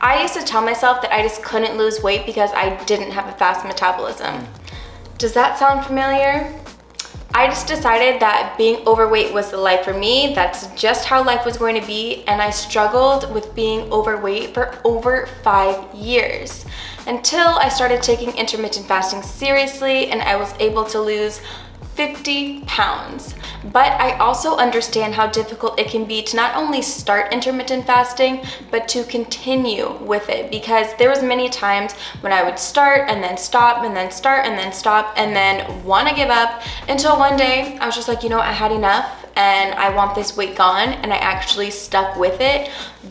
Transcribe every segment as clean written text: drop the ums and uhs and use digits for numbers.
I used to tell myself that I just couldn't lose weight because I didn't have a fast metabolism. Does that sound familiar? I just decided that being overweight was the life for me. That's just how life was going to be, and I struggled with being overweight for over 5 years until I started taking intermittent fasting seriously and I was able to lose 50 pounds. But I also understand how difficult it can be to not only start intermittent fasting, but to continue with it, because there was many times when I would start and then stop and then start and then stop and then want to give up, until one day I was just like, you know, I had enough and I want this weight gone, and I actually stuck with it.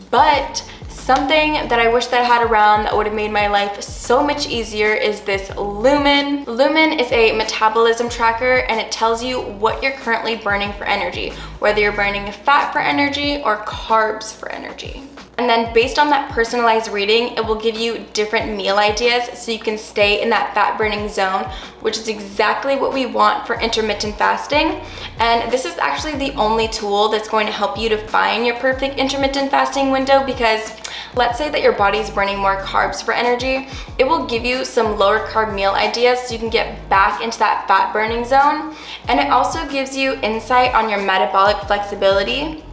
But something that I wish that I had around that would have made my life so much easier is this Lumen. Lumen is a metabolism tracker, and it tells you what you're currently burning for energy, whether you're burning fat for energy or carbs for energy. And then based on that personalized reading, it will give you different meal ideas so you can stay in that fat burning zone, which is exactly what we want for intermittent fasting. And this is actually the only tool that's going to help you to find your perfect intermittent fasting window, because let's say that your body's burning more carbs for energy, it will give you some lower carb meal ideas so you can get back into that fat burning zone. And it also gives you insight on your metabolic flexibility.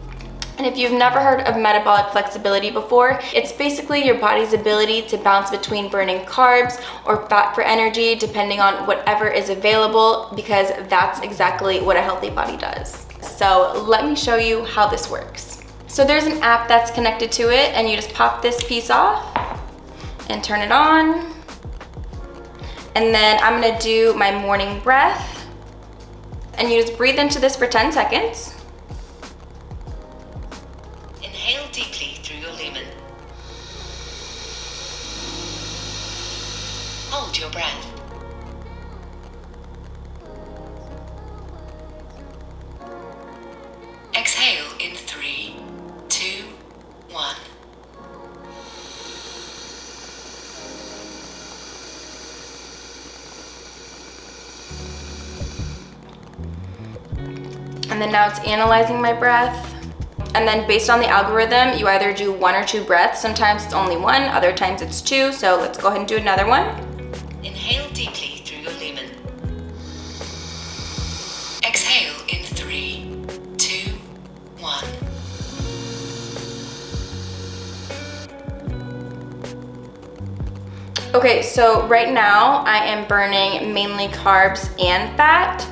And if you've never heard of metabolic flexibility before, it's basically your body's ability to bounce between burning carbs or fat for energy depending on whatever is available, because that's exactly what a healthy body does. So let me show you how this works. So there's an app that's connected to it, and you just pop this piece off and turn it on. And then I'm gonna do my morning breath, and you just breathe into this for 10 seconds. Inhale deeply through your lumen. Hold your breath. Exhale in 3, 2, 1. And then now it's analyzing my breath. And then based on the algorithm, you either do 1 or 2 breaths. Sometimes it's only 1, other times it's 2. So let's go ahead and do another one. Inhale deeply through your lumen. Exhale in 3, 2, 1. Okay, so right now I am burning mainly carbs and fat,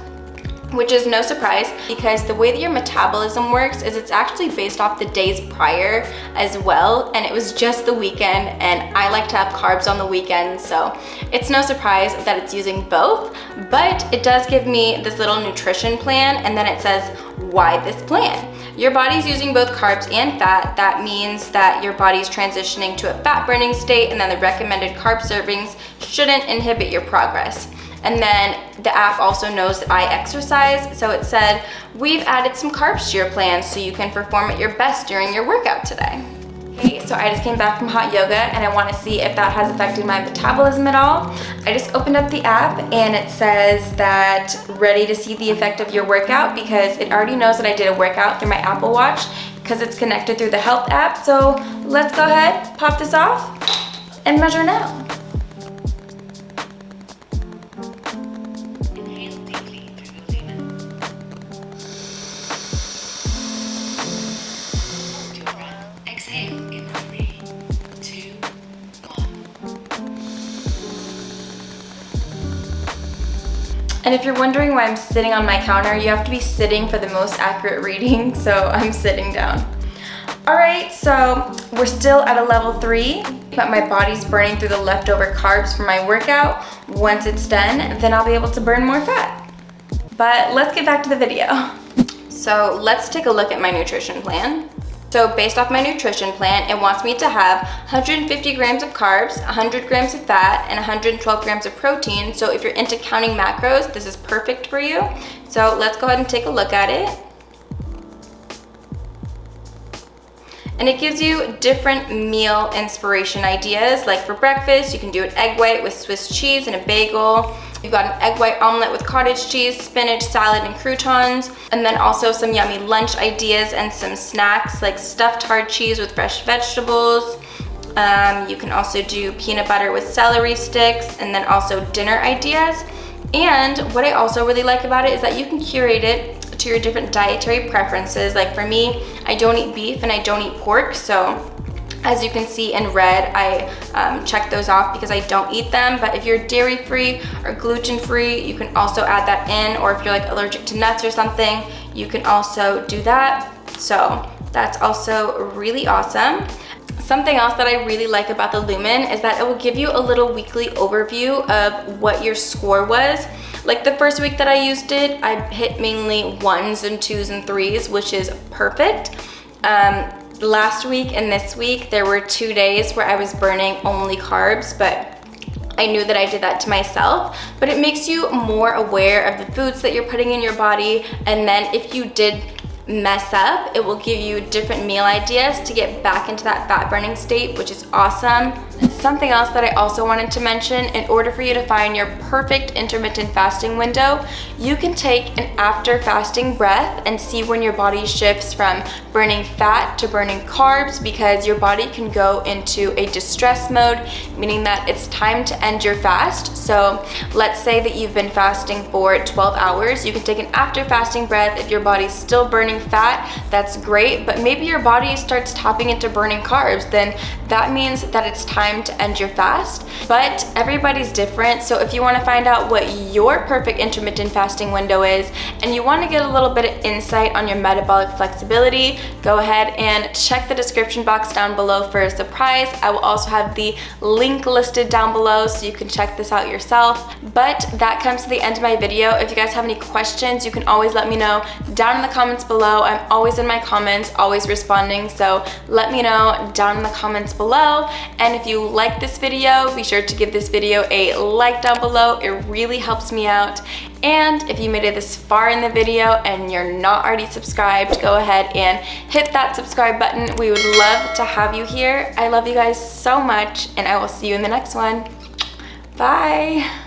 which is no surprise because the way that your metabolism works is it's actually based off the days prior as well, and it was just the weekend, and I like to have carbs on the weekend, so it's no surprise that it's using both. But it does give me this little nutrition plan, and then it says why this plan. Your body's using both carbs and fat. That means that your body's transitioning to a fat burning state, and then the recommended carb servings shouldn't inhibit your progress. And then the app also knows that I exercise, so it said, we've added some carbs to your plan so you can perform at your best during your workout today. Okay, so I just came back from hot yoga and I want to see if that has affected my metabolism at all. I just opened up the app and it says that ready to see the effect of your workout, because it already knows that I did a workout through my Apple Watch because it's connected through the health app. So let's go ahead, pop this off, and measure now. And if you're wondering why I'm sitting on my counter, you have to be sitting for the most accurate reading, so I'm sitting down. All right, so we're still at a level 3, but my body's burning through the leftover carbs from my workout. Once it's done, then I'll be able to burn more fat. But let's get back to the video. So let's take a look at my nutrition plan. So based off my nutrition plan, it wants me to have 150 grams of carbs, 100 grams of fat, and 112 grams of protein. So if you're into counting macros, this is perfect for you. So let's go ahead and take a look at it. And it gives you different meal inspiration ideas. Like for breakfast, you can do an egg white with Swiss cheese and a bagel. You've got an egg white omelet with cottage cheese, spinach, salad, and croutons. And then also some yummy lunch ideas and some snacks like stuffed hard cheese with fresh vegetables. You can also do peanut butter with celery sticks, and then also dinner ideas. And what I also really like about it is that you can curate it to your different dietary preferences. Like for me, I don't eat beef and I don't eat pork, so as you can see in red, I check those off because I don't eat them. But if you're dairy-free or gluten-free, you can also add that in. Or if you're like allergic to nuts or something, you can also do that. So that's also really awesome. Something else that I really like about the Lumen is that it will give you a little weekly overview of what your score was. Like the first week that I used it, I hit mainly 1s and 2s and 3s, which is perfect. Last week and this week, there were 2 days where I was burning only carbs, but I knew that I did that to myself. But it makes you more aware of the foods that you're putting in your body, and then if you did mess up, it will give you different meal ideas to get back into that fat burning state, which is awesome. Something else that I also wanted to mention, in order for you to find your perfect intermittent fasting window, you can take an after fasting breath and see when your body shifts from burning fat to burning carbs, because your body can go into a distress mode, meaning that it's time to end your fast. So let's say that you've been fasting for 12 hours. You can take an after fasting breath. If your body's still burning fat, that's great, but maybe your body starts tapping into burning carbs, then that means that it's time to end your fast. But everybody's different, so if you want to find out what your perfect intermittent fasting window is, and you want to get a little bit of insight on your metabolic flexibility, go ahead and check the description box down below for a surprise. I will also have the link listed down below so you can check this out yourself. But that comes to the end of my video. If you guys have any questions, you can always let me know down in the comments below. I'm always in my comments, always responding, so let me know down in the comments below. And if you like this video, be sure to give this video a like down below. It really helps me out. And if you made it this far in the video and you're not already subscribed, go ahead and hit that subscribe button. We would love to have you here. I love you guys so much, and I will see you in the next one. Bye.